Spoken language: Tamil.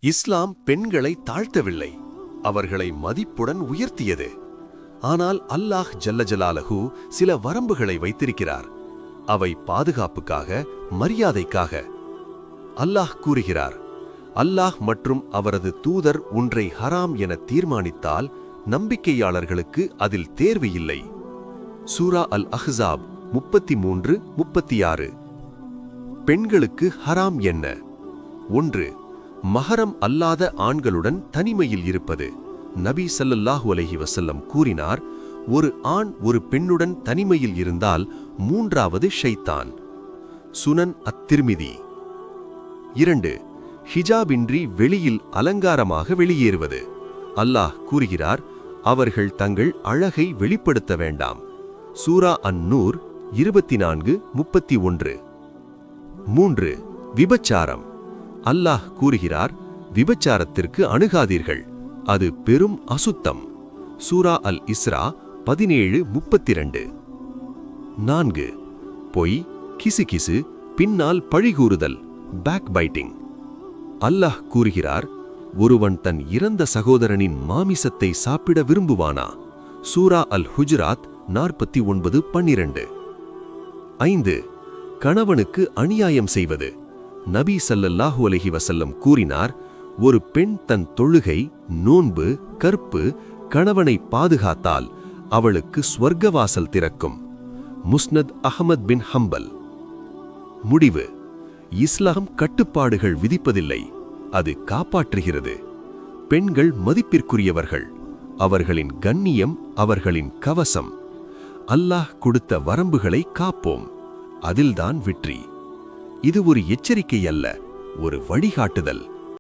இஸ்லாம் பெண்களை தாழ்த்தவில்லை, அவர்களை மதிப்புடன் உயர்த்தியது. ஆனால் அல்லாஹ் ஜல்லஜலாலஹு சில வரம்புகளை வைத்திருக்கிறார். அவை பாதுகாப்புக்காக, மரியாதைக்காக. அல்லாஹ் கூறுகிறார், அல்லாஹ் மற்றும் அவரது தூதர் ஒன்றை ஹராம் என தீர்மானித்தால் நம்பிக்கையாளர்களுக்கு அதில் தேர்வு இல்லை. சூரா அல் அஹ்ஸாப் 33-36. பெண்களுக்கு ஹராம் என்ன? 1. மஹரம் அல்லாத ஆண்களுடன் தனிமையில் இருப்பது. நபி ஸல்லல்லாஹு அலைஹி வஸல்லம் கூறினார், ஒரு ஆண் ஒரு பெண்ணுடன் தனிமையில் இருந்தால் மூன்றாவது ஷைத்தான். சுனன் அத்திர்மிதி. 2. ஹிஜாபின்றி வெளியில் அலங்காரமாக வெளியேறுவது. அல்லாஹ் கூறுகிறார், அவர்கள் தங்கள் அழகை வெளிப்படுத்த வேண்டாம். சூரா அன்-நூர் 24-31. 3. விபச்சாரம். அல்லாஹ் கூறுகிறார், விபச்சாரத்திற்கு அணுகாதீர்கள், அது பெரும் அசுத்தம். சூரா அல் இஸ்ரா 17-32. 4. பொய், கிசுகிசு, பின்னால் பழிகூறுதல், பேக் பைட்டிங். அல்லாஹ் கூறுகிறார், ஒருவன் தன் இறந்த சகோதரனின் மாமிசத்தை சாப்பிட விரும்புவானா? சூரா அல் ஹுஜராத் 49-12. 5. கணவனுக்கு அநியாயம் செய்வது. நபி ஸல்லல்லாஹு அலைஹி வஸல்லம் கூறினார், ஒரு பெண் தன் தொழுகை, நோன்பு, கற்பு, கணவனை பாதுகாத்தால் அவளுக்கு ஸ்வர்க்கவாசல் திறக்கும். முஸ்னத் அஹ்மத் பின் ஹம்பல். முடிவு: இஸ்லாம் கட்டுப்பாடுகள் விதிப்பதில்லை, அது காப்பாற்றுகிறது. பெண்கள் மதிப்பிற்குரியவர்கள், அவர்களின் கண்ணியம் அவர்களின் கவசம். அல்லாஹ் கொடுத்த வரம்புகளை காப்போம், அதில்தான் வெற்றி. இது ஒரு எச்சரிக்கை அல்ல, ஒரு வழிகாட்டுதல்.